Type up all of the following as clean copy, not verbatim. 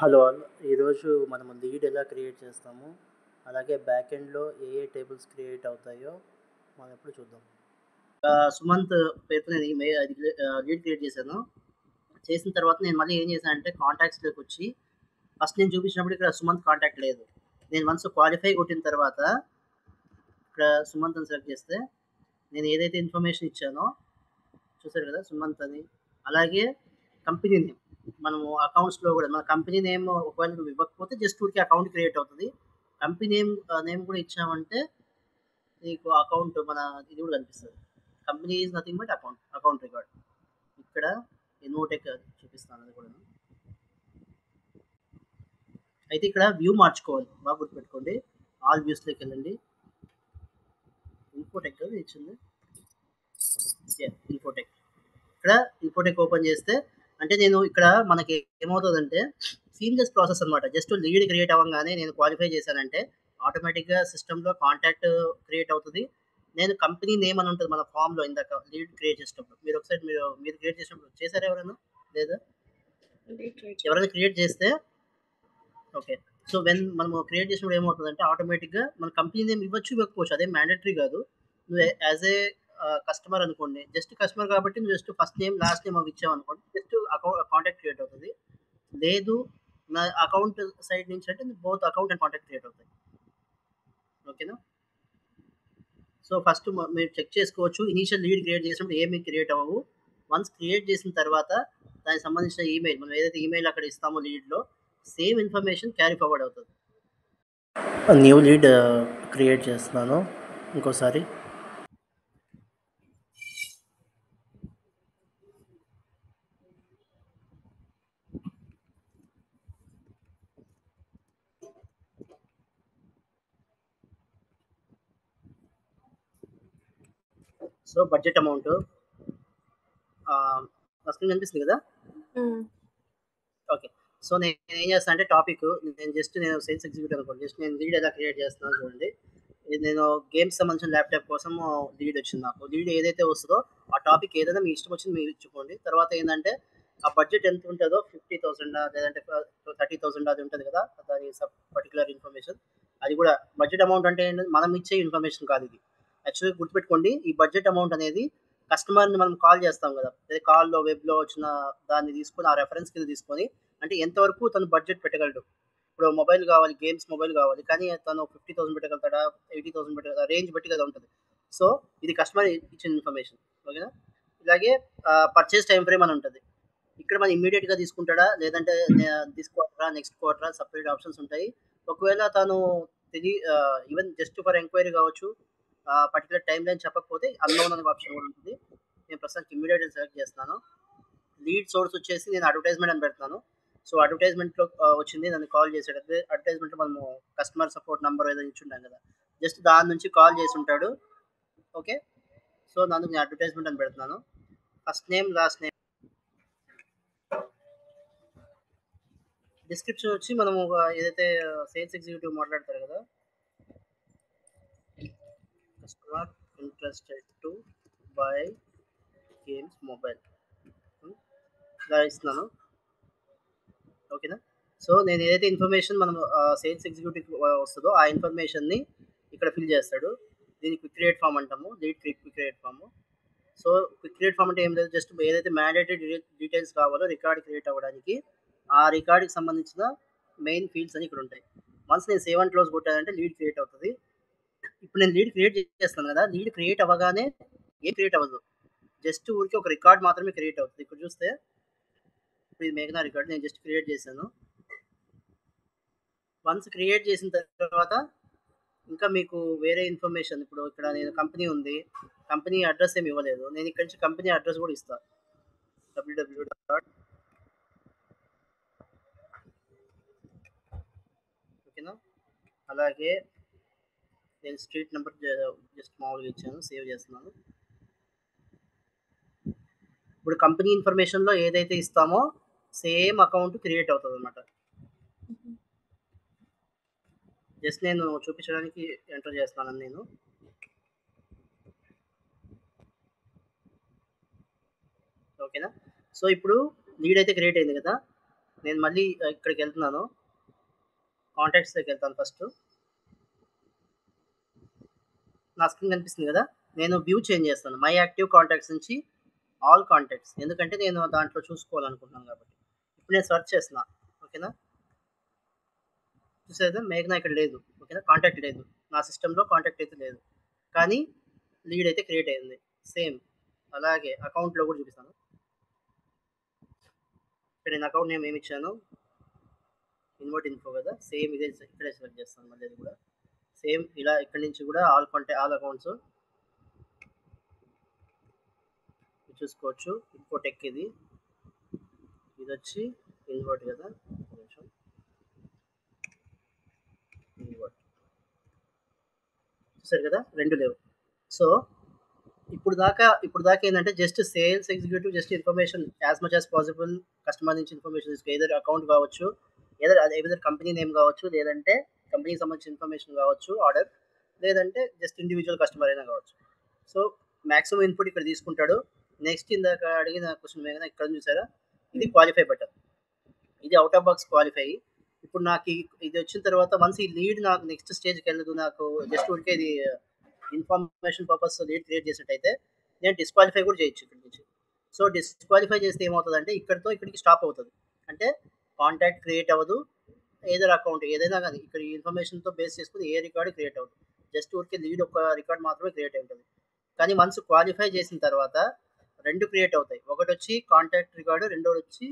Hello all. ఈరోజు మనము lead ఎలా క్రియేట్ చేస్తాము, అలాగే బ్యాక్ ఎండ్లో ఏ టేబుల్స్ క్రియేట్ అవుతాయో మనం ఇప్పుడు చూద్దాం. సుమంత్ పేరుతో నేను లీడ్ క్రియేట్ చేశాను. చేసిన తర్వాత నేను మళ్ళీ ఏం చేశానంటే కాంటాక్ట్స్లోకి వచ్చి ఫస్ట్ నేను చూపించినప్పుడు ఇక్కడ సుమంత్ కాంటాక్ట్ లేదు. నేను వన్స్ క్వాలిఫై కొట్టిన తర్వాత ఇక్కడ సుమంత్ని సెలెక్ట్ చేస్తే నేను ఏదైతే ఇన్ఫర్మేషన్ ఇచ్చానో చూసారు కదా సుమంత్ అని, అలాగే కంపెనీ నేమ్ మనము అకౌంట్స్లో కూడా మన కంపెనీ నేమ్ ఒకవేళ నువ్వు ఇవ్వకపోతే జస్ట్ ఊరికి అకౌంట్ క్రియేట్ అవుతుంది. కంపెనీ నేమ్ కూడా ఇచ్చామంటే నీకు అకౌంట్ మన ఇది కూడా కనిపిస్తుంది. Company is nothing but account record. ఇక్కడ నోటెక్ చూపిస్తాను అది కూడా. అయితే ఇక్కడ వ్యూ మార్చుకోవాలి, బాగా గుర్తుపెట్టుకోండి. ఆల్ వ్యూస్లోకి వెళ్ళండి. ఇన్ఫోటెక్ అది ఇచ్చింది, ఇన్ఫోటెక్. ఇక్కడ ఇన్ఫోటెక్ ఓపెన్ చేస్తే అంటే నేను ఇక్కడ మనకి ఏమవుతుందంటే సీమ్లెస్ ప్రాసెస్ అనమాట. జస్ట్ లీడ్ క్రియేట్ అవ్వగానే నేను క్వాలిఫై చేశానంటే ఆటోమేటిక్గా సిస్టంలో కాంటాక్ట్ క్రియేట్ అవుతుంది. నేను కంపెనీ నేమ్ అని ఉంటుంది మన ఫామ్లో ఇందాక లీడ్ క్రియేట్ చేసేటప్పుడు. మీరు ఒకసారి మీరు క్రియేట్ చేసినప్పుడు చేశారా ఎవరైనా? లేదా ఎవరైనా క్రియేట్ చేస్తే ఓకే. సో మనము క్రియేట్ చేసినప్పుడు ఏమవుతుందంటే ఆటోమేటిక్గా మన కంపెనీ నేమ్ ఇవ్వచ్చు, ఇవ్వకపోవచ్చు, అదేం మ్యాండేటరీ కాదు. నువ్వు యాజ్ ఏ కస్టమర్ అనుకోండి, జస్ట్ కస్టమర్ కాబట్టి నువ్వు just first name last name అవి ఇచ్చావు అనుకోండి, జస్ట్ కాంటాక్ట్ క్రియేట్ అవుతుంది. లేదు నా అకౌంట్ సైడ్ నుంచి అంటే both account and contact create అవుతాయి. ఓకేనా? సో ఫస్ట్ మీరు చెక్ చేసుకోవచ్చు. ఇనీషియల్ లీడ్ క్రియేట్ చేసినప్పుడు ఏమి క్రియేట్ అవ్వవు. వన్స్ క్రియేట్ చేసిన తర్వాత దానికి సంబంధించిన ఈమెయిల్, మనం ఏదైతే ఈమెయిల్ అక్కడ ఇస్తామో లీడ్లో సేమ్ ఇన్ఫర్మేషన్ క్యారీ ఫార్వర్డ్ అవుతుంది. న్యూ లీడ్ క్రియేట్ చేస్తున్నాను ఇంకోసారి. సో బడ్జెట్ అమౌంట్ స్క్రీన్ కనిపిస్తుంది కదా. ఓకే. సో నేను ఏం చేస్తాను అంటే టాపిక్ నేను సేల్స్ ఎగ్జిక్యూటివ్ అనుకోండి. జస్ట్ నేను లీడ్ ఎలా క్రియేట్ చేస్తున్నాను చూడండి. ఇది నేను గేమ్స్ సంబంధించిన ల్యాప్టాప్ కోసం లీడ్ వచ్చింది నాకు. లీడ్ ఏదైతే వస్తుందో ఆ టాపిక్ ఏదైనా మీ ఇష్టం వచ్చింది మీరు ఇచ్చుకోండి. తర్వాత ఏంటంటే ఆ బడ్జెట్ ఎంత ఉంటుందో 50,000 లేదంటే 30,000 అది ఉంటుంది కదా, దాని పర్టికులర్ ఇన్ఫర్మేషన్. అది కూడా బడ్జెట్ అమౌంట్ అంటే ఏంటంటే మనం ఇచ్చే ఇన్ఫర్మేషన్ కాదు ఇది. యాక్చువల్గా గుర్తుపెట్టుకోండి, ఈ బడ్జెట్ అమౌంట్ అనేది కస్టమర్ని మనం కాల్ చేస్తాం కదా, అదే కాల్లో వెబ్లో వచ్చిన దాన్ని తీసుకొని ఆ రెఫరెన్స్ కింద తీసుకొని అంటే ఎంతవరకు తను బడ్జెట్ పెట్టగలడు. ఇప్పుడు మొబైల్ కావాలి, గేమ్స్ మొబైల్ కావాలి, కానీ తను 50,000 పెట్టగలుగుతాడా, 80,000 పెట్టగలుగుతాడా, రేంజ్ బట్టి కదా ఉంటుంది. సో ఇది కస్టమర్ ఇచ్చిన ఇన్ఫర్మేషన్. ఓకేనా? ఇలాగే పర్చేస్ టైం ఫ్రేమ్ అని ఉంటుంది. ఇక్కడ మనం ఇమ్మీడియట్గా తీసుకుంటాడా లేదంటే తీసుకోవట్రా, నెక్స్ట్ క్వార్టరా, సపరేట్ ఆప్షన్స్ ఉంటాయి. ఒకవేళ తను ఈవెన్ జస్ట్ ఫర్ ఎంక్వైరీ కావచ్చు, పర్టికులర్ టైం లైన్ చెప్పకపోతే అన్నోన్ అనే ఆప్షన్ కూడా ఉంటుంది. నేను ప్రస్తుతానికి ఇమ్మీడియట్ సెలెక్ట్ చేస్తున్నాను. లీడ్ సోర్స్ వచ్చేసి నేను అడ్వర్టైజ్మెంట్ అని పెడతాను. సో అడ్వర్టైజ్మెంట్లో వచ్చింది, నన్ను కాల్ చేసాడు. అడ్వర్టైజ్మెంట్లో మనము కస్టమర్ సపోర్ట్ నెంబర్ ఏదో ఇచ్చుంటాం కదా, జస్ట్ దాని నుంచి కాల్ చేసి ఉంటాడు. ఓకే. సో నేను అడ్వర్టైజ్మెంట్ అని పెడుతున్నాను. First name last name. Description వచ్చి మనము ఏదైతే సేల్స్ ఎగ్జిక్యూటివ్ మాట్లాడతారు కదా, customer interested to buy games mobile ఇలా ఇస్తున్నాను. ఓకేనా? సో నేను ఏదైతే ఇన్ఫర్మేషన్ మనం సేల్స్ ఎగ్జిక్యూటివ్ వస్తుందో ఆ ఇన్ఫర్మేషన్ని ఇక్కడ ఫిల్ చేస్తాడు. దీన్ని క్విక్ క్రియేట్ ఫామ్ అంటాము, lead quick create form. So quick create form అంటే ఏం లేదు, జస్ట్ ఏదైతే మ్యాండేటరీ డీటెయిల్స్ కావాలో రికార్డ్ క్రియేట్ అవ్వడానికి ఆ రికార్డ్కి సంబంధించిన మెయిన్ ఫీల్డ్స్ అని ఇక్కడ ఉంటాయి. వన్స్ నేను సేవ్ అండ్ క్లోజ్ కొట్టానంటే లీడ్ క్రియేట్ అవుతుంది. ఇప్పుడు నేను లీడ్ క్రియేట్ చేస్తాను కదా, లీడ్ క్రియేట్ అవ్వగానే ఏం క్రియేట్ అవ్వదు, జస్ట్ ఊరికి ఒక రికార్డ్ మాత్రమే క్రియేట్ అవుతుంది. ఇక్కడ చూస్తే ఇప్పుడు ఇది మేఘనా రికార్డ్ నేను జస్ట్ క్రియేట్ చేశాను. వన్స్ క్రియేట్ చేసిన తర్వాత ఇంకా మీకు వేరే ఇన్ఫర్మేషన్, ఇప్పుడు ఇక్కడ నేను కంపెనీ ఉంది, కంపెనీ అడ్రస్ ఏమి ఇవ్వలేదు, నేను ఇక్కడ నుంచి కంపెనీ అడ్రస్ కూడా ఇస్తాను. www. ఓకేనా? అలాగే నేను స్ట్రీట్ నెంబర్ జస్ట్ మామూలుగా ఇచ్చాను, సేవ్ చేస్తున్నాను. ఇప్పుడు కంపెనీ ఇన్ఫర్మేషన్లో ఏదైతే ఇస్తామో సేమ్ అకౌంట్ క్రియేట్ అవుతుంది అనమాట. జస్ట్ నేను చూపించడానికి ఎంటర్ చేస్తున్నాను నేను. ఓకేనా? సో ఇప్పుడు లీడ్ అయితే క్రియేట్ అయింది కదా, నేను మళ్ళీ ఇక్కడికి వెళ్తున్నాను, కాంటాక్ట్స్ దగ్గరికి వెళ్తాను ఫస్ట్. నా స్క్రీన్ కనిపిస్తుంది కదా, నేను వ్యూ చేంజ్ చేస్తాను మై యాక్టివ్ కాంటాక్ట్స్ నుంచి ఆల్ కాంటాక్ట్స్, ఎందుకంటే నేను దాంట్లో చూసుకోవాలనుకుంటున్నాను కాబట్టి. ఇప్పుడు నేను సెర్చ్ చేస్తున్నా, ఓకేనా. చూసేదా మేఘనా ఇక్కడ లేదు, ఓకేనా, కాంటాక్ట్ లేదు, నా సిస్టంలో కాంటాక్ట్ అయితే లేదు, కానీ లీడ్ అయితే క్రియేట్ అయింది. సేమ్ అలాగే అకౌంట్లో కూడా చూపిస్తాను. ఇక్కడ నేను అకౌంట్ నేమ్ ఏమి ఇచ్చాను, ఇన్వర్ట్ ఇన్ఫో కదా, సేమ్ ఇదే ఇక్కడే సెలెక్ట్ చేస్తాను మళ్ళీ అది కూడా సేమ్ ఇలా. ఇక్కడ నుంచి కూడా ఆల్ అకౌంట్స్ చూసుకోవచ్చు. ఇంకో టెక్ ఇది వచ్చి ఇన్వర్ట్ కదా, కొంచెం ఇన్వర్ట్ చూసారు కదా, రెండు లేవు. సో ఇప్పుడు దాకా ఏంటంటే just sales executive just information as much as possible customer నుంచి ఇన్ఫర్మేషన్ తీసుకో, ఏదైనా అకౌంట్ కావచ్చు, ఏదైనా కంపెనీ నేమ్ కావచ్చు, లేదంటే కంపెనీకి సంబంధించిన ఇన్ఫర్మేషన్ కావచ్చు ఆర్డర్, లేదంటే జస్ట్ ఇండివిజువల్ కస్టమర్ అయినా కావచ్చు. సో మాక్సిమం ఇన్పుట్ ఇక్కడ తీసుకుంటాడు. నెక్స్ట్ ఇందాక అడిగిన క్వశ్చన్ మీద ఇక్కడ చూసారా, ఇది క్వాలిఫై బటన్, ఇది అవుట్ ఆఫ్ బాక్స్ క్వాలిఫై. ఇప్పుడు నాకు ఇది వచ్చిన తర్వాత వన్స్ ఈ లీడ్ నాకు నెక్స్ట్ స్టేజ్కి వెళ్ళదు, నాకు జస్ట్ ఊరికే ఇది ఇన్ఫర్మేషన్ పర్పస్ లీడ్ క్రియేట్ చేసినట్టయితే నేను డిస్క్వాలిఫై కూడా చేయొచ్చు ఇక్కడ నుంచి. సో డిస్క్వాలిఫై చేస్తే ఏమవుతుందంటే ఇక్కడితో ఇక్కడికి స్టాప్ అవుతుంది, అంటే కాంటాక్ట్ క్రియేట్ అవ్వదు, ఏదైనా అకౌంట్ ఏదైనా కానీ ఇక్కడ ఈ ఇన్ఫర్మేషన్తో బేస్ చేసుకుని ఏ రికార్డు క్రియేట్ అవ్వదు, జస్ట్ ఊరికే లీడ్ ఒక రికార్డ్ మాత్రమే క్రియేట్ అయి ఉంటుంది. కానీ వన్స్ క్వాలిఫై చేసిన తర్వాత రెండు క్రియేట్ అవుతాయి, ఒకటి వచ్చి కాంటాక్ట్ రికార్డు, రెండోది వచ్చి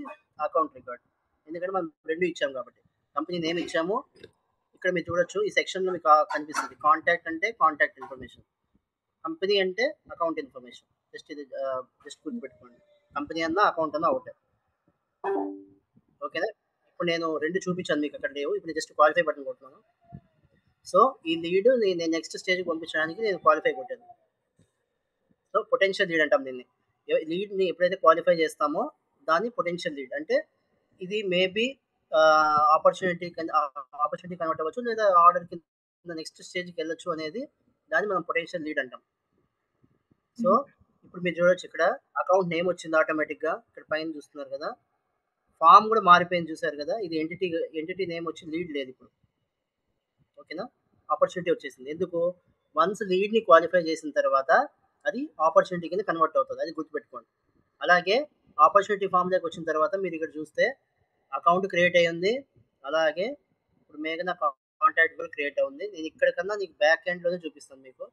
అకౌంట్ రికార్డు, ఎందుకంటే మనం రెండు ఇచ్చాము కాబట్టి. కంపెనీ నేమ్ ఇచ్చాము, ఇక్కడ మీరు చూడొచ్చు ఈ సెక్షన్లో మీకు కనిపిస్తుంది, కాంటాక్ట్ అంటే కాంటాక్ట్ ఇన్ఫర్మేషన్, కంపెనీ అంటే అకౌంట్ ఇన్ఫర్మేషన్. జస్ట్ ఇది జస్ట్ గుర్తుపెట్టుకోండి, కంపెనీ అన్నా అకౌంట్ అన్నా ఒకటే, ఓకేనా. ఇప్పుడు నేను రెండు చూపించాను మీకు, అక్కడ లేవు, ఇప్పుడు జస్ట్ క్వాలిఫై బటన్ కొడుతున్నాను. సో ఈ లీడ్ నేను నెక్స్ట్ స్టేజ్కి పంపించడానికి నేను క్వాలిఫై కొట్టాను. సో పొటెన్షియల్ లీడ్ అంటాం దీన్ని. లీడ్ని ఎప్పుడైతే క్వాలిఫై చేస్తామో దాన్ని పొటెన్షియల్ లీడ్ అంటే, ఇది మేబీ ఆపర్చునిటీ కన్వర్ట్ అవ్వచ్చు, లేదా ఆర్డర్ కింద నెక్స్ట్ స్టేజ్కి వెళ్ళొచ్చు అనేది దాన్ని మనం పొటెన్షియల్ లీడ్ అంటాం. సో ఇప్పుడు మీరు చూడొచ్చు ఇక్కడ అకౌంట్ నేమ్ వచ్చింది ఆటోమేటిక్గా, ఇక్కడ పైన చూస్తున్నారు కదా, ఫామ్ కూడా మారిపోయింది చూసారు కదా, ఇది ఎంటిటీ నేమ్ వచ్చి లీడ్ లేదు ఇప్పుడు, ఓకేనా. ఆపర్చునిటీ వచ్చేసింది, ఎందుకు, వన్స్ లీడ్ని క్వాలిఫై చేసిన తర్వాత అది ఆపర్చునిటీ కింద కన్వర్ట్ అవుతుంది, అది గుర్తుపెట్టుకోండి. అలాగే ఆపర్చునిటీ ఫామ్ దగ్గర వచ్చిన తర్వాత మీరు ఇక్కడ చూస్తే అకౌంట్ క్రియేట్ అయ్యి ఉంది, అలాగే ఇప్పుడు మేఘన కాంటాక్ట్ కూడా క్రియేట్ అయింది. నేను ఇక్కడ కన్నా నీకు బ్యాక్ ఎండ్లోనే చూపిస్తాను మీకు.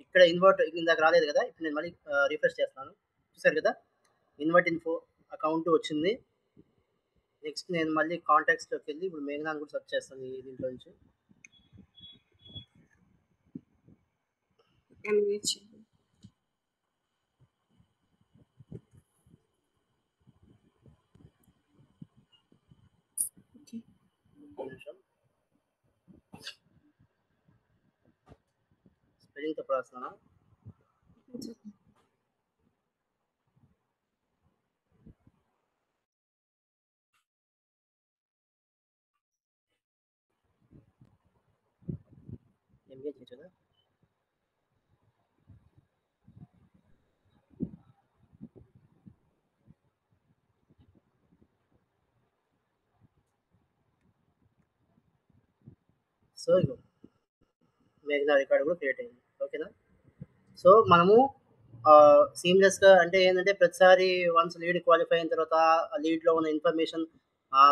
ఇక్కడ ఇన్వర్ట్ ఇందాక రాలేదు కదా, ఇప్పుడు నేను మళ్ళీ రిఫ్రెష్ చేస్తాను, చూసారు కదా, ఇన్వర్ట్ ఇన్ఫో అకౌంట్ వచ్చింది. నెక్స్ట్ నేను మళ్ళీ కాంటాక్ట్స్లోకి వెళ్ళి ఇప్పుడు మేఘనాన్ని కూడా సెర్చ్ చేస్తాను ఈ దీంట్లో నుంచి. స్పెల్లింగ్తో రాస్తానా, ఎంగేజ్ చేయొచ్చు. సో ఇగో మేఘనా రికార్డు కూడా క్రియేట్ అయింది, ఓకేనా. సో మనము సీమ్లెస్గా అంటే ఏంటంటే ప్రతిసారి వన్స్ లీడ్ క్వాలిఫై అయిన తర్వాత ఆ లీడ్లో ఉన్న ఇన్ఫర్మేషన్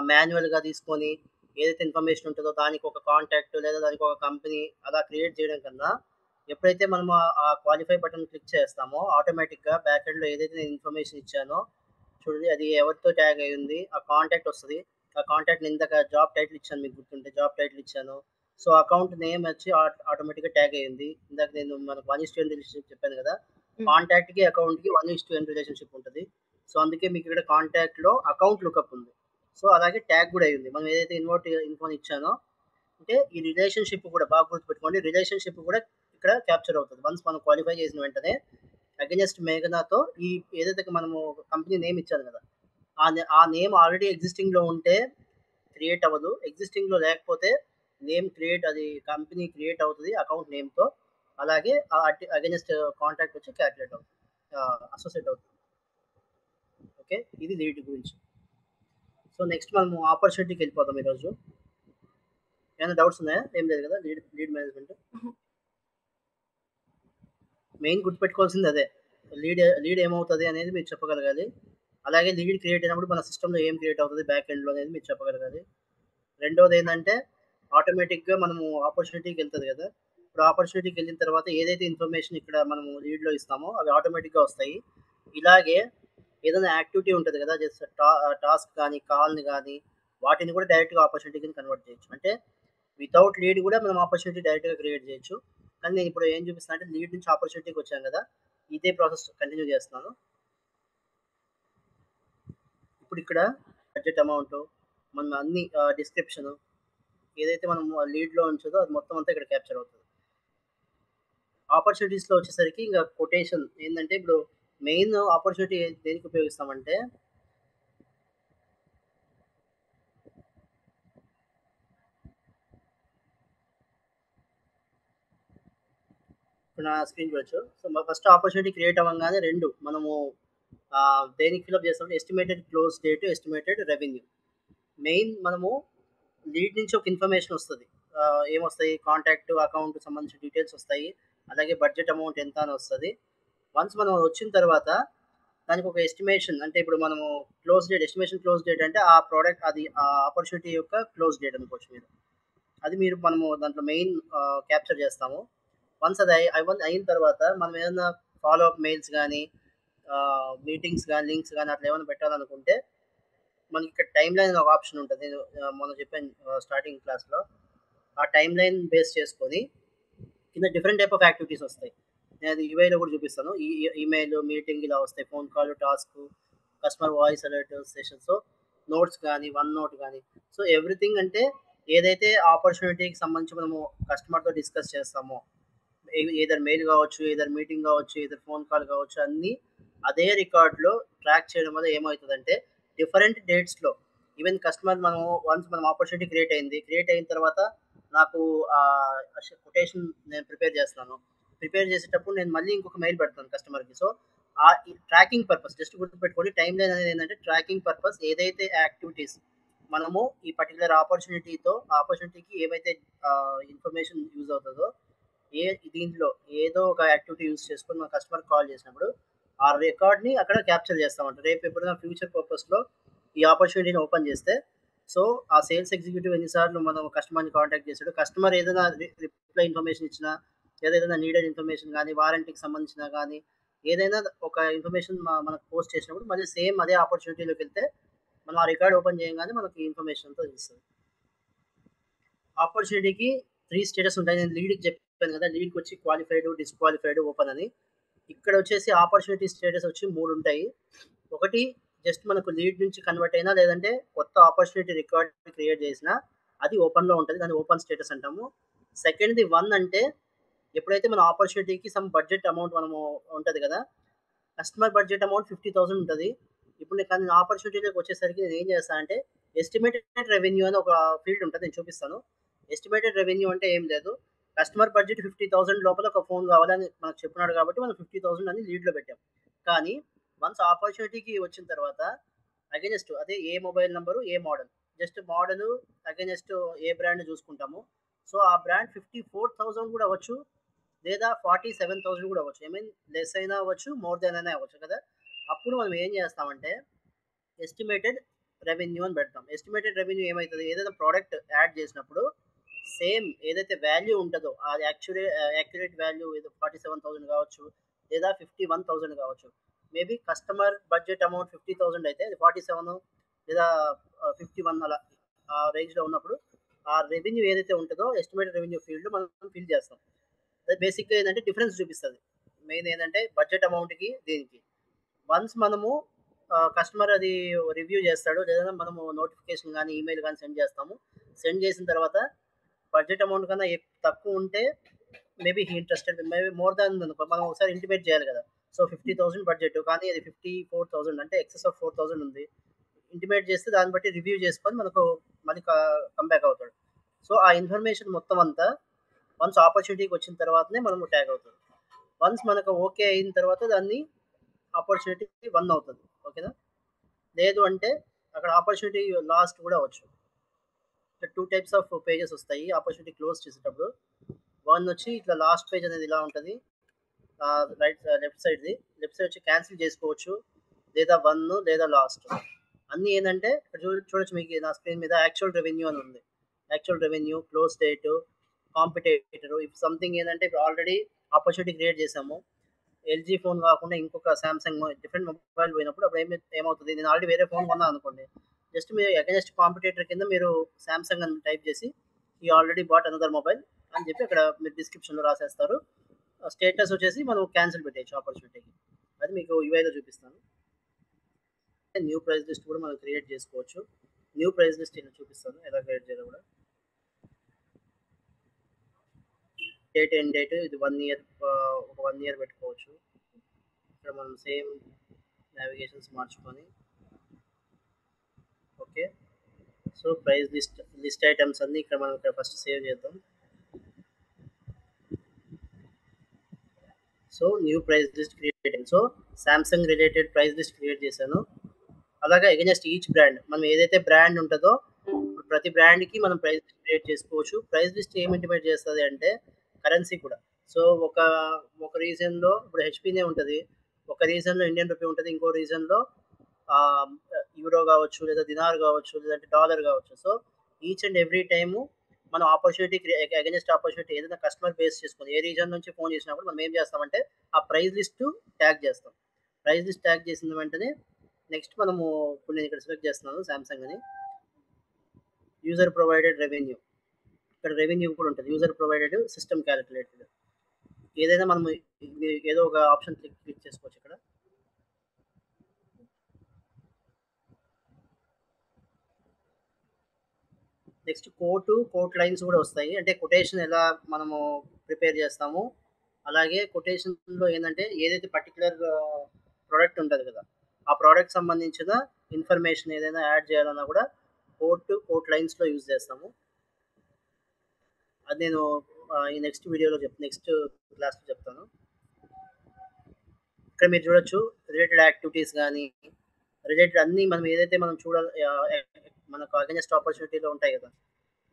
మాన్యువల్గా తీసుకొని ఏదైతే ఇన్ఫర్మేషన్ ఉంటుందో దానికి ఒక కాంటాక్ట్ లేదా దానికి ఒక కంపెనీ అలా క్రియేట్ చేయడం కన్నా, ఎప్పుడైతే మనం ఆ క్వాలిఫై బటన్ క్లిక్ చేస్తామో ఆటోమేటిక్గా బ్యాక్ ఎండ్లో ఏదైతే నేను ఇన్ఫర్మేషన్ ఇచ్చానో చూడండి, అది ఎవరితో ట్యాగ్ అయి ఉంది ఆ కాంటాక్ట్ వస్తుంది. ఆ కాంటాక్ట్ ఇందాక జాబ్ టైటిల్ ఇచ్చాను, మీకు గుర్తుంటే జాబ్ టైటిల్ ఇచ్చాను. సో అకౌంట్ నేమ్ వచ్చి ఆటోమేటిక్గా ట్యాగ్ అయ్యింది. ఇందాక నేను మనకు 1:1 రిలేషన్షిప్ చెప్పాను కదా, కాంటాక్ట్కి అకౌంట్కి 1:1 రిలేషన్షిప్ ఉంటుంది. సో అందుకే మీకు ఇక్కడ కాంటాక్ట్లో అకౌంట్ లుకప్ ఉంది. సో అలాగే ట్యాగ్ కూడా అయ్యింది, మనం ఏదైతే ఇన్ఫోన్ ఇచ్చానో. అంటే ఈ రిలేషన్షిప్ కూడా బాగా గుర్తుపెట్టుకోండి, రిలేషన్షిప్ కూడా ఇక్కడ క్యాప్చర్ అవుతుంది వన్స్ మనం క్వాలిఫై చేసిన వెంటనే. అగెన్స్ట్ మేఘనాతో ఈ ఏదైతే మనము కంపెనీ నేమ్ ఇచ్చాను కదా, ఆ నేమ్ ఆల్రెడీ ఎగ్జిస్టింగ్లో ఉంటే క్రియేట్ అవ్వదు, ఎగ్జిస్టింగ్లో లేకపోతే నేమ్ క్రియేట్, అది కంపెనీ క్రియేట్ అవుతుంది అకౌంట్ నేమ్తో. అలాగే అగెన్స్ట్ కాంటాక్ట్ వచ్చి క్యాల్కులేట్ అవుతుంది, అసోసియేట్ అవుతుంది. ఓకే, ఇది లీడ్ గురించి. సో నెక్స్ట్ మనము ఆపర్చునిటీకి వెళ్ళిపోతాం ఈరోజు. ఏమైనా డౌట్స్ ఉన్నాయా? ఏం లేదు కదా? లీడ్ మేనేజ్మెంట్ మెయిన్ గుర్తుపెట్టుకోవాల్సింది అదే. లీడ్ ఏమవుతుంది అనేది మీరు చెప్పగలగాలి. అలాగే లీడ్ క్రియేట్ అయినప్పుడు మన సిస్టమ్‌లో ఏం క్రియేట్ అవుతది బ్యాక్ ఎండ్‌లో అనేది మీరు చెప్పగలగాలి. రెండోదేంటంటే ఆటోమేటిక్‌గా మనము ఆపర్చునిటీకెళ్తది గదా! ఇప్పుడు ఆపర్చునిటీకెళ్ళిన తర్వాత ఏదైతే ఇన్ఫర్మేషన్ ఇక్కడ మనము లీడ్‌లో ఇస్తామో అవి ఆటోమేటిక్‌గా వస్తాయి. ఇలాగే ఏదైనా యాక్టివిటీ ఉంటది గదా! జస్ట్ టాస్క్ గాని, కాల్‌ని గాని వాటిని కూడా డైరెక్ట్‌గా ఆపర్చునిటీ కింద కన్వర్ట్ చేయొచ్చు. అంటే వితౌట్ లీడ్ గూడా మనం ఆపర్చునిటీ డైరెక్ట్‌గా క్రియేట్ చేయొచ్చు. కానీ నేనిప్పుడు ఏం చూపిస్తున్నా అంటే లీడ్ నుంచి ఆపర్చునిటీకొచ్చాను గదా! ఇదే ప్రాసెస్ కంటిన్యూ చేస్తున్నాను. ఇప్పుడిక్కడ బడ్జెట్ అమౌంటు, మన అన్ని డిస్క్రిప్షను ఏదైతే మనం లీడ్‌లో ఉంచదో అది మొత్తం అంతా ఇక్కడ క్యాప్చర్ అవుతది. ఆపర్చునిటీస్‌లో వచ్చేసరికి ఇంక కొటేషన్ ఏందంటే ఇప్పుడు మెయిన్ ఆపర్చునిటీ దేనికి ఉపయోగిస్తామంటే ఇప్పుడు నా స్క్రీన్ చూడొచ్చు. సో, ఫస్ట్ ఆపర్చునిటీ క్రియేట్ అవ్వంగానే 2 మనము దేనికి ఫిలప్ చేస్తామంటే estimated close date, estimated revenue. Main మనము లీడ్ నుంచి ఒక ఇన్ఫర్మేషన్ వస్తది. ఏమొస్తాయి కాంటాక్ట్, అకౌంట్ సంబంధించిన డీటెయిల్స్ వస్తాయి. అలాగే బడ్జెట్ అమౌంట్ ఎంత అని వస్తది. వన్స్ మనం వచ్చిన తర్వాత దానికి ఒక ఎస్టిమేషన్ అంటే ఇప్పుడు మనము ఎస్టిమేషన్ క్లోజ్ డేట్ అంటే ఆ ప్రొడక్ట్ అది ఆ ఆపర్చునిటీ యొక్క క్లోజ్ డేట్ అనుకోవచ్చు మీరు. అది మనము దాంట్లో మెయిన్ క్యాప్చర్ చేస్తాము. వన్స్ అది అయిన తర్వాత మనం ఏదైనా ఫాలో అప్ మెయిల్స్ గాని, మీటింగ్స్ గాని, లింక్స్ గాని అట్లా ఏమైనా పెట్టాలనుకుంటే మనకి ఇక్కడ టైమ్‌లైన్ అని ఒక ఆప్షన్ ఉంటది. నేను మొన్న చెప్పాను స్టార్టింగ్ క్లాస్‌లో. ఆ టైమ్‌లైన్ బేస్ చేసుకొని కింద డిఫరెంట్ టైప్ ఆఫ్ యాక్టివిటీస్ వస్తాయి. నేనది యూఐలో కూడా చూపిస్తాను. ఈమెయిల్, మీటింగ్ ఇలా వస్తాయి. Phone call, task, customer voice alert session. So, notes గాని, వన్ నోట్ గాని. సో, ఎవ్రీథింగ్ అంటే ఏదైతే ఆపర్చునిటీకి సంబంధించి మనము కస్టమర్‌తో డిస్కస్ చేస్తామో, ఎయిదర్ మెయిల్ కావచ్చు, ఎయిదర్ మీటింగ్ కావచ్చు, ఎయిదర్ ఫోన్ కాల్ కావచ్చు అన్నీ అదే రికార్డ్‌లో ట్రాక్ చేయడం వల్ల ఏమవుతదంటే డిఫరెంట్ డేట్స్‌లో ఈవెన్ కస్టమర్ మనం ఆపర్చునిటీ క్రియేట్ అయింది. క్రియేట్ అయిన తర్వాత నాకు కొటేషన్ నేను ప్రిపేర్ చేస్తున్నాను. ప్రిపేర్ చేసేటప్పుడు నేను మళ్ళీ ఇంకొక మెయిల్ పెడతాను కస్టమర్‌కి. సో, ఈ ట్రాకింగ్ పర్పస్ జస్ట్ గుర్తుపెట్టుకోండి టైమ్‌లైన్ అనేది ఏంటంటే ట్రాకింగ్ పర్పస్ ఏదైతే యాక్టివిటీస్ మనము ఈ పర్టిక్యులర్ ఆపర్చునిటీకి ఏవైతే ఇన్ఫర్మేషన్ యూజ్ అవుతదో ఏ దీంట్లో ఏదో ఒక యాక్టివిటీ యూజ్ చేసుకొని మన కస్టమర్‌కి కాల్ చేసినప్పుడు, ఆ రికార్డ్‌ని అక్కడ క్యాప్చర్ చేస్తామంట. రేపు ఎప్పుడైనా ఫ్యూచర్ పర్పస్‌లో ఈ ఆపర్చునిటీని ఓపెన్ చేస్తే, సో, ఆ సేల్స్ ఎగ్జిక్యూటివ్ ఎన్ని సార్లు మనం కస్టమర్‌ని కాంటాక్ట్ చేసాడు, కస్టమర్ ఏదైనా రిప్లై ఇన్ఫర్మేషన్ ఇచ్చినా, లేదా ఏదైనా నీడెడ్ ఇన్ఫర్మేషన్ గాని, వారంటీకి సంబంధించిన గాని, ఏదైనా ఒక ఇన్ఫర్మేషన్ మనకు పోస్ట్ చేసినప్పుడు మళ్ళీ సేమ్ అదే ఆపర్చునిటీలోకెళ్తే, మనం ఆ రికార్డ్ ఓపెన్ చేయంగానే మనకి ఇన్ఫర్మేషన్ అంతా తెలుస్తది. ఆపర్చునిటీకి 3 స్టేటస్ ఉంటాయి. నేను లీడ్‌కి చెప్పాను కదా! లీడ్‌కొచ్చి క్వాలిఫైడ్, డిస్‌క్వాలిఫైడ్, ఓపెన్ అని. ఇక్కడొచ్చేసి ఆపర్చునిటీ స్టేటస్ వచ్చి 3 ఉంటాయి. ఒకటి జస్ట్ మనకు లీడ్ నుంచి కన్వర్ట్ అయినా, లేదంటే కొత్త ఆపర్చునిటీ రికార్డ్ క్రియేట్ చేసినా అది ఓపెన్‌లో ఉంటది. దాన్ని ఓపెన్ స్టేటస్ అంటాము. సెకండ్‌ది 1 అంటే ఎప్పుడైతే మన ఆపర్చునిటీకి సమ్ బడ్జెట్ అమౌంట్ మనము ఉంటది కదా! కస్టమర్ బడ్జెట్ అమౌంట్ 50,000 ఉంటది. ఇప్పుడు కానీ ఆపర్చునిటీలోకి వచ్చేసరికి నేనేం చేస్తానంటే ఎస్టిమేటెడ్ రెవెన్యూ అని ఒక ఫీల్డ్ ఉంటది. నేను చూపిస్తాను. ఎస్టిమేటెడ్ రెవెన్యూ అంటే ఏం లేదు. కస్టమర్ బడ్జెట్ 50,000 లోపల ఒక ఫోన్ కావాలని మనకు చెప్పినాడు కాబట్టి మనం 50,000 అని లీడ్‌లో పెట్టాం. కానీ వన్స్ ఆపర్చునిటీకి వచ్చిన తర్వాత అగైనెస్ట్ అదే ఏ మొబైల్ నంబరు, ఏ మోడల్. జస్ట్ మోడలు అగైనెస్ట్ ఏ బ్రాండ్ చూసుకుంటాము. సో, ఆ బ్రాండ్ 54,000 కూడా అవ్వచ్చు. లేదా 47,000 కూడా అవ్వచ్చు. ఐ మీన్ లెస్ అయినా అవ్వచ్చు, మోర్ దెన్ అయినా అవ్వచ్చు కదా! అప్పుడు మనం ఏం చేస్తామంటే ఎస్టిమేటెడ్ రెవెన్యూ అని పెడతాం. ఎస్టిమేటెడ్ రెవెన్యూ ఏమైతది? ఏదైనా ప్రొడక్ట్ యాడ్ చేసినప్పుడు సేమ్ ఏదైతే వాల్యూ ఉంటదో అది యాక్యురేట్ వాల్యూ ఏదో 47,000 కావచ్చు, లేదా 51,000 కావచ్చు. మేబీ కస్టమర్ బడ్జెట్ అమౌంట్ 50,000 అయితే అది 47 లేదా 51 అలా ఆ రేంజ్‌లో ఉన్నప్పుడు ఆ రెవెన్యూ ఏదైతే ఉంటదో ఎస్టిమేటెడ్ రెవెన్యూ ఫీల్డ్‌లో మనం ఫిల్ చేస్తాం. అది బేసిక్‌గా ఏందంటే డిఫరెన్స్ చూపిస్తది. మెయిన్ ఏందంటే బడ్జెట్ అమౌంట్‌కి దీనికి. వన్స్ మనము కస్టమర్ అది రివ్యూ చేస్తాడు. లేదా మనము నోటిఫికేషన్ గాని, ఈమెయిల్ గాని సెండ్ చేస్తాము. సెండ్ చేసిన తర్వాత బడ్జెట్ అమౌంట్ కన్నా తక్కువ ఉంటే maybe he interested. Maybe more than ఉందనుకో మనం ఒకసారి ఇంటిమేట్ చేయాలి కదా! సో, 50,000 బడ్జెట్ కానీ అది 54,000 అంటే ఎక్సెస్ ఆఫ్ 4,000 ఉంది. ఇంటిమేట్ చేస్తే దాన్ని బట్టి రివ్యూ చేసుకొని మనకు మళ్ళీ కమ్ బ్యాక్ అవుతాడు. సో, ఆ ఇన్ఫర్మేషన్ మొత్తం అంతా వన్స్ ఆపర్చునిటీకి వచ్చిన తర్వాతనే మనము ట్యాగ్ అవుతుంది. వన్స్ మనకు ఓకే అయిన తర్వాత దాన్ని ఆపర్చునిటీ 1 అవుతది. ఓకేనా? లేదు అంటే అక్కడ ఆపర్చునిటీ లాస్ట్ కూడా అవ్వచ్చు. 2 టైప్స్ ఆఫ్ పేజెస్ వస్తాయి ఆపర్చునిటీ క్లోజ్ చేసేటప్పుడు. వన్ వచ్చి ఇట్లా లాస్ట్ పేజ్ అనేది ఇలా ఉంటది. లెఫ్ట్ సైడ్‌ది. లెఫ్ట్ సైడ్ వచ్చి క్యాన్సిల్ చేసుకోవచ్చు. లేదా 1 లేదా లాస్ట్. అన్నీ ఏందంటే ఇక్కడ చూడొచ్చు మీకు నా స్క్రీన్ మీద యాక్చువల్ రెవెన్యూ అని ఉంది. Actual revenue, close date, competitor if something ఏందంటే ఇప్పుడు ఆల్రెడీ ఆపర్చునిటీ క్రియేట్ చేసాము. ఎల్జీ ఫోన్ కాకుండా ఇంకొక సామ్సంగ్ డిఫరెంట్ మొబైల్ పోయినప్పుడు అప్పుడు ఏమవుతుంది, నేను ఆల్రెడీ వేరే ఫోన్ కొన్నాను అనుకోండి, జస్ట్ మీరు అగైనెస్ట్ కాంపిటీటర్ కింద మీరు సామ్సంగ్ అని టైప్ చేసి ఈ ఆల్రెడీ బాట్ అనదర్ మొబైల్ అని చెప్పి అక్కడ మీరు డిస్క్రిప్షన్లో రాసేస్తారు. స్టేటస్ వచ్చేసి మనం క్యాన్సిల్ పెట్టేయచ్చు ఆపర్చునిటీకి. అది మీకు యూఐలో చూపిస్తాను. న్యూ ప్రైస్ లిస్ట్ కూడా మనం క్రియేట్ చేసుకోవచ్చు. న్యూ ప్రైస్ లిస్ట్ ఇలా చూపిస్తాను ఎలా క్రియేట్ చేయాలో కూడా. డేట్ ఎండ్ డేట్ ఇది 1 ఇయర్, ఒక 1 ఇయర్ పెట్టుకోవచ్చు. ఇక్కడ మనం సేమ్ నావిగేషన్స్ మార్చుకొని okay. So price list items అన్నీ ఇక్కడ మనం ఇక్కడ ఫస్ట్ సేవ్ చేద్దాం. So new price list create. So Samsung related price list create చేశాను. అలాగే అగైనెస్ట్ ఈచ్ బ్రాండ్ మనం ఏదైతే బ్రాండ్ ఉంటుందో ప్రతి బ్రాండ్కి మనం ప్రైస్ లిస్ట్ క్రియేట్ చేసుకోవచ్చు. ప్రైస్ లిస్ట్ ఏం ఇంటిమేట్ చేస్తుంది అంటే కరెన్సీ కూడా. సో ఒక రీజన్లో ఇప్పుడు హెచ్పీనే ఉంటుంది, ఒక రీజన్లో ఇండియన్ రూపీ ఉంటుంది, ఇంకో రీజన్లో యూరో కావచ్చు, లేదా దినార్ కావచ్చు, లేదంటే డాలర్ కావచ్చు. So each and every time మనం ఆపర్చునిటీ అగైనెస్ట్ ఆపర్చునిటీ ఏదైనా కస్టమర్ బేస్ చేసుకొని ఏ రీజన్ నుంచి ఫోన్ చేసినప్పుడు మనం ఏం చేస్తామంటే ఆ ప్రైస్ లిస్ట్ ట్యాగ్ చేస్తాం. ప్రైస్ లిస్ట్ ట్యాగ్ చేసిన వెంటనే నెక్స్ట్ మనము ఇప్పుడు నేను ఇక్కడ సెలెక్ట్ చేస్తున్నాను సామ్సంగ్ అని. యూజర్ ప్రొవైడెడ్ రెవెన్యూ, ఇక్కడ రెవెన్యూ కూడా ఉంటుంది. యూజర్ ప్రొవైడెడ్ సిస్టమ్ క్యాలిక్యులేటెడ్ ఏదైనా మనం ఏదో ఒక ఆప్షన్ క్లిక్ చేసుకోవచ్చు ఇక్కడ. నెక్స్ట్ కోట్ లైన్స్ కూడా వస్తాయి. అంటే కొటేషన్ ఎలా మనము ప్రిపేర్ చేస్తాము, అలాగే కొటేషన్లో ఏంటంటే ఏదైతే పర్టికులర్ ప్రోడక్ట్ ఉంటుంది కదా ఆ ప్రోడక్ట్ సంబంధించిన ఇన్ఫర్మేషన్ ఏదైనా యాడ్ చేయాలన్నా కూడా కోట్ లైన్స్లో యూజ్ చేస్తాము. అది నేను ఈ నెక్స్ట్ వీడియోలో నెక్స్ట్ క్లాస్లో చెప్తాను. ఇక్కడ మీరు చూడొచ్చు రిలేటెడ్ యాక్టివిటీస్ కానీ రిలేటెడ్ అన్నీ మనం ఏదైతే మనం చూడాలి మనకు అగైనెస్ట్ ఆపర్చునిటీలో ఉంటాయి కదా.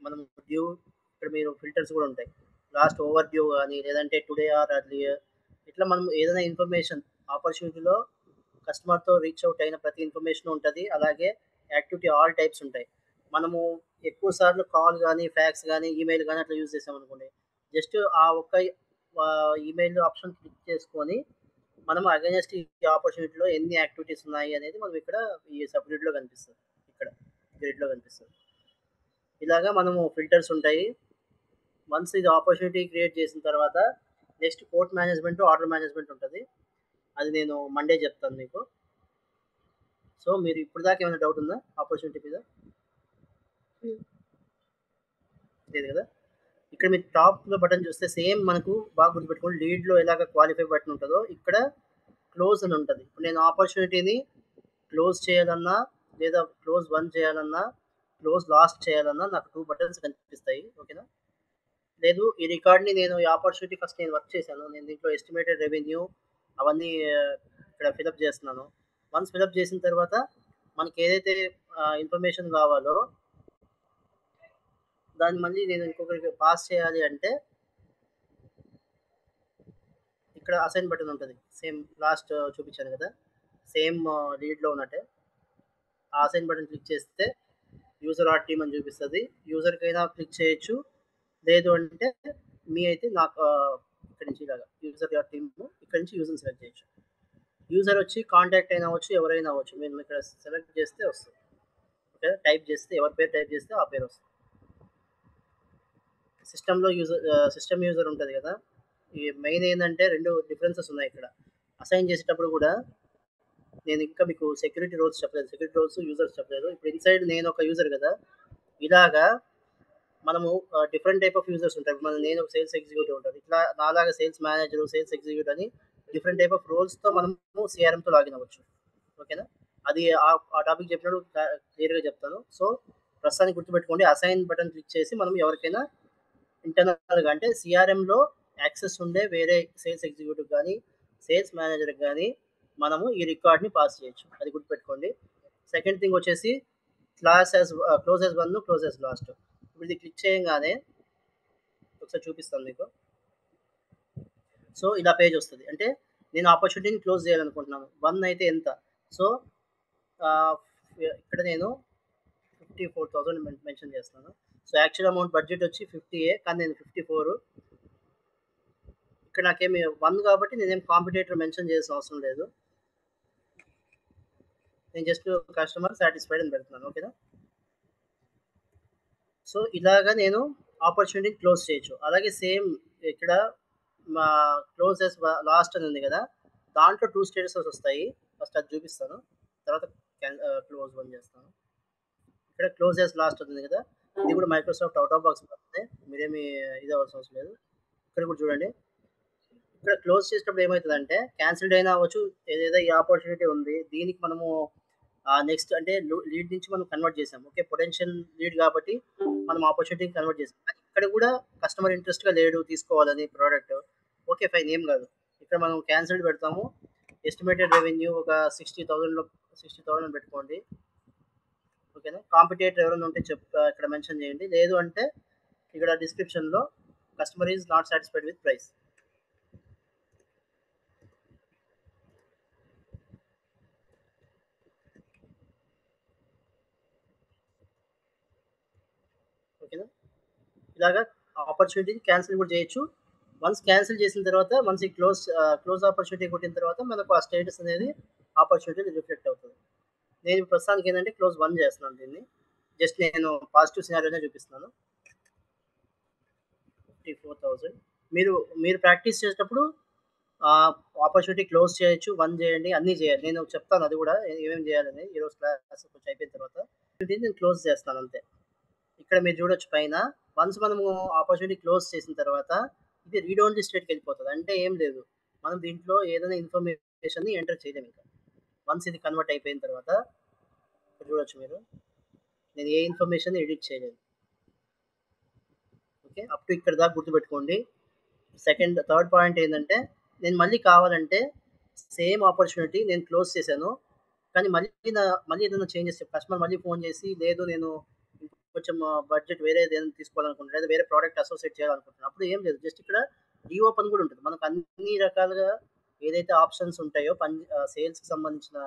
మనం డ్యూ ఇక్కడ మీరు ఫిల్టర్స్ కూడా ఉంటాయి. లాస్ట్ ఓవర్ డ్యూ కానీ లేదంటే టుడే ఆర్ అర్లియర్ ఇట్లా మనం ఏదైనా ఇన్ఫర్మేషన్ ఆపర్చునిటీలో కస్టమర్తో రీచ్ అవుట్ అయిన ప్రతి ఇన్ఫర్మేషన్ ఉంటుంది. అలాగే యాక్టివిటీ ఆల్ టైప్స్ ఉంటాయి. మనము ఎక్కువ సార్లు కాల్ కానీ ఫ్యాక్స్ కానీ ఈమెయిల్ కానీ అట్లా యూజ్ చేసామనుకోండి, జస్ట్ ఆ ఒక్క ఈమెయిల్ ఆప్షన్ క్లిక్ చేసుకొని మనం అగైనెస్ట్ ఈ ఆపర్చునిటీలో ఎన్ని యాక్టివిటీస్ ఉన్నాయి అనేది మనం ఇక్కడ ఈ సబ్గ్రిడ్లో కనిపిస్తుంది. ఇక్కడ గ్రిడ్లో కనిపిస్తుంది. ఇలాగా మనము ఫిల్టర్స్ ఉంటాయి. వన్స్ ఇది ఆపర్చునిటీ క్రియేట్ చేసిన తర్వాత next court management, order management ఉంటుంది. అది నేను మండే చెప్తాను మీకు. సో మీరు ఇప్పుడు దాకా ఏమైనా డౌట్ ఉందా ఆపర్చునిటీ మీద? లేదు కదా. ఇక్కడ మీరు టాప్లో బటన్ చూస్తే సేమ్ మనకు బాగా గుర్తుపెట్టుకోండి, లీడ్లో ఎలాగ క్వాలిఫై బటన్ ఉంటుందో ఇక్కడ క్లోజ్ అని ఉంటుంది. ఇప్పుడు నేను ఆపర్చునిటీని క్లోజ్ చేయాలన్నా లేదా క్లోజ్ 1 చేయాలన్నా క్లోజ్ లాస్ట్ చేయాలన్నా నాకు 2 బటన్స్ కనిపిస్తాయి. ఓకేనా. లేదు ఈ రికార్డ్ని నేను ఈ ఆపర్చునిటీ ఫస్ట్ నేను వర్క్ చేశాను, నేను దీంట్లో ఎస్టిమేటెడ్ రెవెన్యూ అవన్నీ ఇక్కడ ఫిలప్ చేస్తున్నాను. వన్స్ ఫిలప్ చేసిన తర్వాత మనకి ఏదైతే ఇన్ఫర్మేషన్ కావాలో దాన్ని మళ్ళీ నేను ఇంకొకరికి పాస్ చేయాలి అంటే ఇక్కడ అసైన్ బటన్ ఉంటుంది. సేమ్ లాస్ట్ చూపించాను కదా, సేమ్ లీడ్లో ఉన్నట్టే ఆ అసైన్ బటన్ క్లిక్ చేస్తే యూజర్ ఆర్ టీమ్ అని చూపిస్తుంది. యూజర్కైనా క్లిక్ చేయొచ్చు, లేదు అంటే మీ అయితే నాకు ఇక్కడ నుంచి ఇలాగా యూజర్ ఆర్ టీమ్ ఇక్కడ నుంచి యూజర్ని సెలెక్ట్ చేయొచ్చు. యూజర్ వచ్చి కాంటాక్ట్ అయినా అవ్వచ్చు, ఎవరైనా అవ్వచ్చు. మేము ఇక్కడ సెలెక్ట్ చేస్తే వస్తుంది. ఓకే, టైప్ చేస్తే ఎవరి పేరు టైప్ చేస్తే ఆ పేరు వస్తుంది. సిస్టమ్ యూజర్ ఉంటుంది కదా, ఈ మెయిన్ ఏంటంటే 2 డిఫరెన్సెస్ ఉన్నాయి ఇక్కడ. అసైన్ చేసేటప్పుడు కూడా నేను ఇంకా మీకు సెక్యూరిటీ రోల్స్ చెప్పలేదు, సెక్యూరిటీ రోల్స్ యూజర్స్ చెప్పలేదు. ఇప్పుడు ఇన్సైడ్ నేను ఒక యూజర్ కదా, ఇలాగా మనము డిఫరెంట్ టైప్ ఆఫ్ యూజర్స్ ఉంటారు. నేను ఒక సేల్స్ ఎగ్జిక్యూటివ్ ఉంటుంది, ఇట్లా నాలాగా సేల్స్ మేనేజర్, సేల్స్ ఎగ్జిక్యూటివ్ అని డిఫరెంట్ టైప్ ఆఫ్ రోల్స్తో మనము సిఆర్ఎంతో లాగిన్ అవ్వచ్చు. ఓకేనా. అది ఆ టాపిక్ చెప్పినప్పుడు క్లియర్గా చెప్తాను. సో ప్రస్తుతానికి గుర్తుపెట్టుకోండి, అసైన్ బటన్ క్లిక్ చేసి మనం ఎవరికైనా ఇంటర్నల్గా అంటే సిఆర్ఎంలో యాక్సెస్ ఉండే వేరే సేల్స్ ఎగ్జిక్యూటివ్ కానీ సేల్స్ మేనేజర్కి కానీ మనము ఈ రికార్డ్ని పాస్ చేయొచ్చు. అది గుర్తుపెట్టుకోండి. సెకండ్ థింగ్ వచ్చేసి close as 1, close as last. ఇప్పుడు ఇది క్లిక్ చేయంగానే ఒకసారి చూపిస్తాను మీకు. సో, ఇలా పేజ్ వస్తది. అంటే నేను ఆపర్చునిటీని క్లోజ్ చేయాలనుకుంటున్నాను. 1 అయితే ఎంత? సో, ఆహ్, ఇక్కడ నేను 54,000 మెన్షన్ చేస్తున్నాను. సో, యాక్చువల్ అమౌంట్ బడ్జెట్ వచ్చి 50 కానీ నేను 54. ఇక్కడ నాకేమి 1 కాబట్టి నేనేం కాంపిటీటర్ మెన్షన్ చేయాల్సిన అవసరం లేదు. నేను జస్ట్ కస్టమర్ సాటిస్ఫైడ్ అని పెడుతున్నాను. ఓకేనా? సో, ఇలాగా నేను ఆపర్చునిటీని క్లోజ్ చేయొచ్చు. అలాగే సేమ్ ఇక్కడ మా క్లోజ్ యాస్ లాస్ట్ అని ఉంది కదా! దాంట్లో 2 స్టేటసెస్ వస్తాయి. ఫస్ట్ అది చూపిస్తాను. తర్వాత క్లోజ్ 1 చేస్తాను. ఇక్కడ క్లోజ్ యాస్ లాస్ట్ ఉంది కదా! ఇది కూడా మైక్రోసాఫ్ట్ ఔట్ ఆఫ్ బాక్స్ వస్తుంది. మీరేమి ఇది అవ్వాల్సిన అవసరం లేదు. ఇక్కడ కూడా చూడండి. ఇక్కడ క్లోజ్ చేసేటప్పుడు ఏమైతదంటే క్యాన్సిల్డ్ అయినా అవ్వచ్చు. ఏదేదో ఈ ఆపర్చునిటీ ఉంది. దీనికి మనము నెక్స్ట్ అంటే లీడ్ నుంచి మనం కన్వర్ట్ చేసాం. ఓకే. పొటెన్షియల్ లీడ్ కాబట్టి మనం ఆపర్చునిటీని కన్వర్ట్ చేసాం. కానీ ఇక్కడ కూడా కస్టమర్ ఇంట్రెస్ట్‌గా లేడు తీసుకోవాలని ప్రొడక్ట్. ఓకే. ఫైన్ ఏం కాదు. ఇక్కడ మనం క్యాన్సిల్డ్ పెడతాము. ఎస్టిమేటెడ్ రెవెన్యూ ఒక 60,000 పెట్టుకోండి. ఓకేనా. కాంపిటీటర్ ఎవరైనా ఉంటే ఇక్కడ మెన్షన్ చేయండి. లేదు అంటే ఇక్కడ డిస్క్రిప్షన్‌లో customer is not satisfied with price. ఓకేనా. ఇలాగా ఆపర్చునిటీని క్యాన్సిల్ కూడా చేయొచ్చు. వన్స్ క్యాన్సిల్ చేసిన తర్వాత వన్స్ ఈ క్లోజ్ ఆపర్చునిటీ కొట్టిన తర్వాత మనకు ఆ స్టేటస్ అనేది ఆపర్చునిటీ రిఫ్లెక్ట్ అవుతుంది. నేను ప్రస్తుతానికి ఏంటంటే క్లోజ్ 1 చేస్తున్నాను దీన్ని. జస్ట్ నేను పాజిటివ్ సినారియోనే చూపిస్తున్నాను. 54,000 మీరు మీరు ప్రాక్టీస్ చేసేటప్పుడు ఆపర్చునిటీ క్లోజ్ చేయొచ్చు, 1 చేయండి, అన్నీ చేయాలి. నేను చెప్తాను అది కూడా ఏమేమి చేయాలని ఈరోజు క్లాస్ కొంచెం అయిపోయిన తర్వాత. నేను క్లోజ్ చేస్తాను అంతే. ఇక్కడ మీరు చూడొచ్చు పైన వన్స్ మనము ఆపర్చునిటీ క్లోజ్ చేసిన తర్వాత ఇది రీడ్ ఓన్లీ స్టేట్‌కి వెళ్ళిపోతది. అంటే ఏం లేదు. మనం దీంట్లో ఏదైనా ఇన్ఫర్మేషన్‌ని ఎంటర్ చేయలేము ఇంకా. వన్స్ ఇది కన్వర్ట్ అయిపోయిన తర్వాత ఇక్కడ చూడొచ్చు మీరు. నేను ఏ ఇన్ఫర్మేషన్‌ని ఎడిట్ చేయలేను. ఓకే. అప్ టు ఇక్కడ దాకా గుర్తుపెట్టుకోండి. థర్డ్ పాయింట్ ఏందంటే నేను మళ్ళీ కావాలంటే సేమ్ ఆపర్చునిటీ నేను క్లోజ్ చేశాను. కానీ మళ్ళీ ఏదైనా చేంజెస్ కస్టమర్ మళ్ళీ ఫోన్ చేసి లేదు నేను కొంచెం బడ్జెట్ వేరేదేదైనా తీసుకోవాలనుకుంటున్నా. లేదా వేరే ప్రొడక్ట్ అసోసియేట్ చేయాలనుకుంటున్నా. అప్పుడు ఏం లేదు. జస్ట్ ఇక్కడ రీఓపెన్ కూడా ఉంటది. మనకు అన్ని రకాలుగా ఏదైతే ఆప్షన్స్ ఉంటాయో సేల్స్‌కి సంబంధించిన